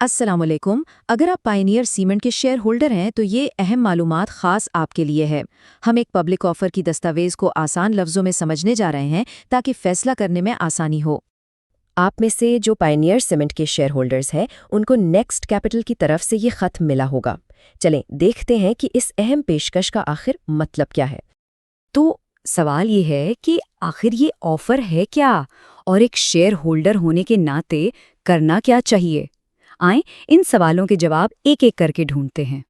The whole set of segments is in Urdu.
السلام علیکم۔ اگر آپ پائنیئر سیمنٹ کے شیئر ہولڈر ہیں تو یہ اہم معلومات خاص آپ کے لیے ہے۔ ہم ایک پبلک آفر کی دستاویز کو آسان لفظوں میں سمجھنے جا رہے ہیں تاکہ فیصلہ کرنے میں آسانی ہو۔ آپ میں سے جو پائنیئر سیمنٹ کے شیئر ہولڈرز ہیں ان کو نیکسٹ کیپٹل کی طرف سے یہ خط ملا ہوگا۔ چلیں دیکھتے ہیں کہ اس اہم پیشکش کا آخر مطلب کیا ہے۔ تو سوال یہ ہے کہ آخر یہ آفر ہے کیا، اور ایک شیئر ہولڈر ہونے کے ناطے کرنا کیا چاہیے؟ آئیں ان سوالوں کے جواب ایک ایک کر کے ڈھونڈتے ہیں۔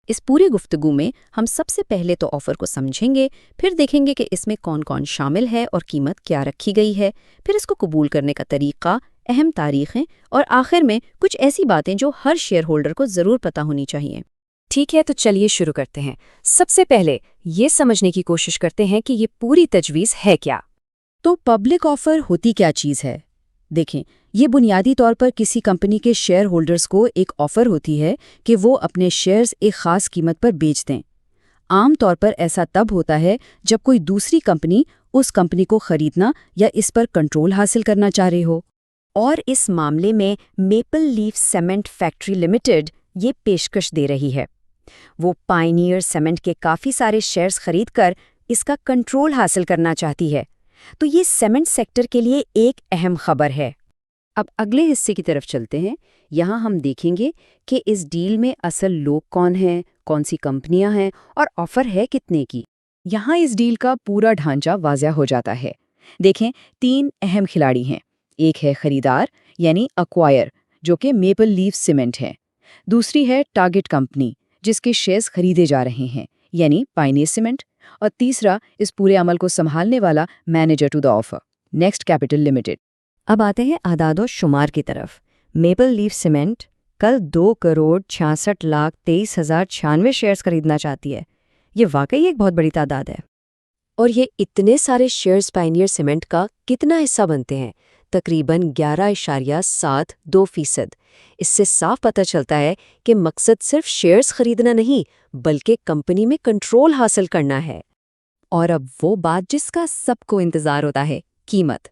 اس پوری گفتگو میں ہم سب سے پہلے تو آفر کو سمجھیں گے، پھر دیکھیں گے کہ اس میں کون کون شامل ہے اور قیمت کیا رکھی گئی ہے، پھر اس کو قبول کرنے کا طریقہ، اہم تاریخیں، اور آخر میں کچھ ایسی باتیں جو ہر شیئر ہولڈر کو ضرور پتہ ہونی چاہیے۔ ٹھیک ہے، تو چلیے شروع کرتے ہیں۔ سب سے پہلے یہ سمجھنے کی کوشش کرتے ہیں کہ یہ پوری تجویز ہے کیا۔ تو پبلک آفر ہوتی کیا چیز ہے؟ دیکھیں، یہ بنیادی طور پر کسی کمپنی کے شیئر ہولڈرز کو ایک آفر ہوتی ہے کہ وہ اپنے شیئرز ایک خاص قیمت پر بیچ دیں۔ عام طور پر ایسا تب ہوتا ہے جب کوئی دوسری کمپنی اس کمپنی کو خریدنا یا اس پر کنٹرول حاصل کرنا چاہ رہی ہو۔ اور اس معاملے میں Maple Leaf Cement Factory Limited یہ پیشکش دے رہی ہے۔ وہ پائنیئر سیمنٹ کے کافی سارے شیئرز خرید کر اس کا کنٹرول حاصل کرنا چاہتی ہے۔ تو یہ سیمنٹ سیکٹر کے لیے ایک اہم خبر ہے۔ اب اگلے حصے کی طرف چلتے ہیں۔ یہاں ہم دیکھیں گے کہ اس ڈیل میں اصل لوگ کون ہیں، کون سی کمپنیاں ہیں اور آفر ہے کتنے کی۔ یہاں اس ڈیل کا پورا ڈھانچہ واضح ہو جاتا ہے۔ دیکھیں، 3 اہم کھلاڑی ہیں۔ ایک ہے خریدار یعنی ایکوائر، جو کہ میپل لیف سیمنٹ ہے۔ دوسری ہے ٹارگٹ کمپنی، جس کے شیئرز خریدے جا رہے ہیں، یعنی پائنیئر سیمنٹ۔ اور تیسرا اس پورے عمل کو سنبھالنے والا manager to the offer, Next Capital Limited. اب آتے ہیں اعداد و شمار کی طرف۔ میپل لیف سیمنٹ کل 2,66,23,096 شیئرز خریدنا چاہتی ہے۔ یہ واقعی ایک بہت بڑی تعداد ہے۔ اور یہ اتنے سارے شیئرز پائنیئر سیمنٹ کا کتنا حصہ بنتے ہیں؟ تقریباً 11.72%۔ اس سے صاف پتہ چلتا ہے کہ مقصد صرف شیئرز خریدنا نہیں بلکہ کمپنی میں کنٹرول حاصل کرنا ہے۔ اور اب وہ بات جس کا سب کو انتظار ہوتا ہے، قیمت۔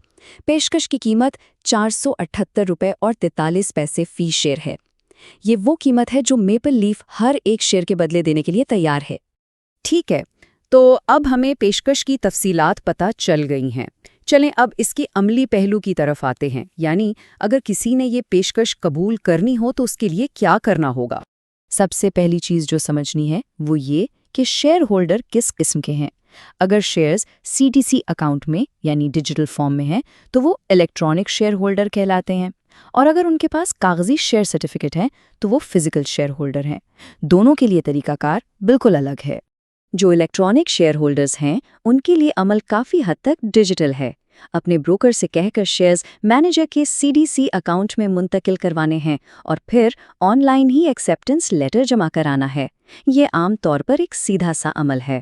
پیشکش کی قیمت 478 روپے اور 43 پیسے فی شیئر ہے۔ یہ وہ قیمت ہے جو میپل لیف ہر ایک شیئر کے بدلے دینے کے لیے تیار ہے۔ ٹھیک ہے، تو اب ہمیں پیشکش کی تفصیلات پتہ چل گئی ہیں۔ چلیں اب اس کی عملی پہلو کی طرف آتے ہیں، یعنی اگر کسی نے یہ پیشکش قبول کرنی ہو تو اس کے لیے کیا کرنا ہوگا۔ سب سے پہلی چیز جو سمجھنی ہے وہ یہ کہ شیئر ہولڈر کس قسم کے ہیں۔ اگر شیئرز CTC اکاؤنٹ میں یعنی ڈیجیٹل فارم میں ہیں تو وہ الیکٹرانک شیئر ہولڈر کہلاتے ہیں، اور اگر ان کے پاس کاغذی شیئر سرٹیفکیٹ ہے تو وہ فزیکل شیئر ہولڈر ہیں۔ دونوں کے لیے طریقہ کار بالکل الگ ہے۔ جو الیکٹرانک شیئر ہولڈرز ہیں ان کے لیے عمل کافی حد تک ڈیجیٹل ہے۔ اپنے بروکر سے کہہ کر شیئرز مینیجر کے CDC اکاؤنٹ میں منتقل کروانے ہیں اور پھر آن لائن ہی ایکسیپٹنس لیٹر جمع کرانا ہے۔ یہ عام طور پر ایک سیدھا سا عمل ہے۔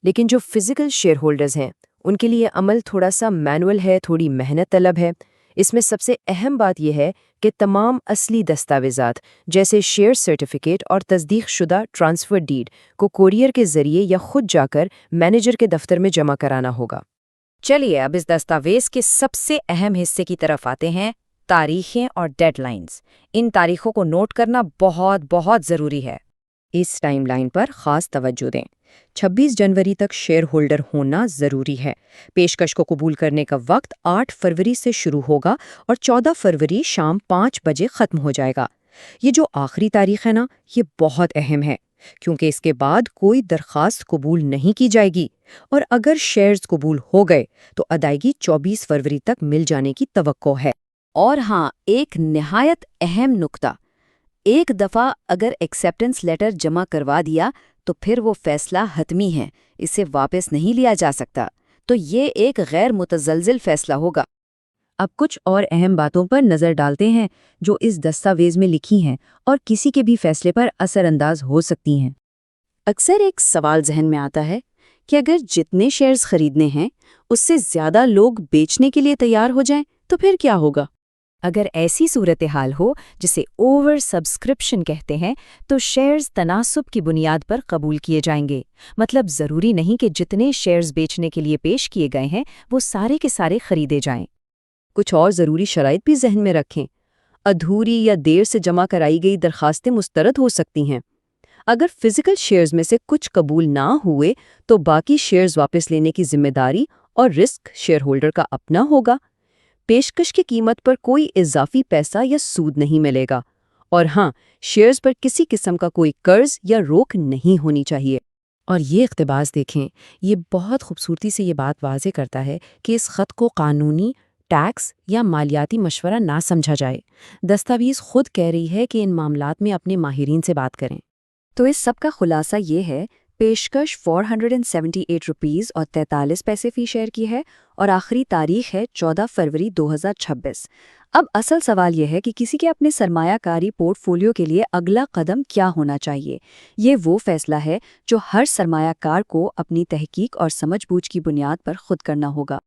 لیکن جو فزیکل شیئر ہولڈرز ہیں ان کے لیے عمل تھوڑا سا مینول ہے، تھوڑی محنت طلب ہے۔ اس میں سب سے اہم بات یہ ہے کہ تمام اصلی دستاویزات جیسے شیئر سرٹیفکیٹ اور تصدیق شدہ ٹرانسفر ڈیڈ کو کوریئر کے ذریعے یا خود جا کر مینیجر کے دفتر میں جمع کرانا ہوگا۔ چلیے اب اس دستاویز کے سب سے اہم حصے کی طرف آتے ہیں، تاریخیں اور ڈیڈ لائنز۔ ان تاریخوں کو نوٹ کرنا بہت بہت ضروری ہے۔ اس ٹائم لائن پر خاص توجہ دیں۔ 26 جنوری تک شیئر ہولڈر ہونا ضروری ہے۔ پیشکش کو قبول کرنے کا وقت 8 فروری سے شروع ہوگا اور 14 فروری شام 5 بجے ختم ہو جائے گا۔ یہ جو آخری تاریخ ہے نا، یہ بہت اہم ہے کیونکہ اس کے بعد کوئی درخواست قبول نہیں کی جائے گی، اور اگر شیئرز قبول ہو گئے تو ادائیگی 24 فروری تک مل جانے کی توقع ہے۔ اور ہاں، ایک نہایت اہم نکتہ، ایک دفعہ اگر ایکسیپٹنس لیٹر جمع کروا دیا تو پھر وہ فیصلہ حتمی ہے، اسے واپس نہیں لیا جا سکتا۔ تو یہ ایک غیر متزلزل فیصلہ ہوگا۔ اب کچھ اور اہم باتوں پر نظر ڈالتے ہیں جو اس دستاویز میں لکھی ہیں اور کسی کے بھی فیصلے پر اثر انداز ہو سکتی ہیں۔ اکثر ایک سوال ذہن میں آتا ہے کہ اگر جتنے شیئرز خریدنے ہیں اس سے زیادہ لوگ بیچنے کے لیے تیار ہو جائیں تو پھر کیا ہوگا؟ اگر ایسی صورتحال ہو جسے اوور سبسکرپشن کہتے ہیں تو شیئرز تناسب کی بنیاد پر قبول کیے جائیں گے۔ مطلب ضروری نہیں کہ جتنے شیئرز بیچنے کے لیے پیش کیے گئے ہیں وہ سارے کے سارے خریدے جائیں۔ کچھ اور ضروری شرائط بھی ذہن میں رکھیں۔ ادھوری یا دیر سے جمع کرائی گئی درخواستیں مسترد ہو سکتی ہیں۔ اگر فزیکل شیئرز میں سے کچھ قبول نہ ہوئے تو باقی شیئرز واپس لینے کی ذمہ داری اور رسک شیئر ہولڈر کا اپنا ہوگا۔ پیشکش کی قیمت پر کوئی اضافی پیسہ یا سود نہیں ملے گا، اور ہاں، شیئرز پر کسی قسم کا کوئی قرض یا روک نہیں ہونی چاہیے۔ اور یہ اقتباس دیکھیں، یہ بہت خوبصورتی سے یہ بات واضح کرتا ہے کہ اس خط کو قانونی، ٹیکس یا مالیاتی مشورہ نہ سمجھا جائے۔ دستاویز خود کہہ رہی ہے کہ ان معاملات میں اپنے ماہرین سے بات کریں۔ تو اس سب کا خلاصہ یہ ہے، پیشکش 478 روپیز اور 43 پیسے فی شیئر کی ہے اور آخری تاریخ ہے 14 فروری 2026۔ اب اصل سوال یہ ہے کہ کسی کے اپنے سرمایہ کاری پورٹ فولیو کے لیے اگلا قدم کیا ہونا چاہیے۔ یہ وہ فیصلہ ہے جو ہر سرمایہ کار کو اپنی تحقیق اور سمجھ بوجھ کی بنیاد پر خود کرنا ہوگا۔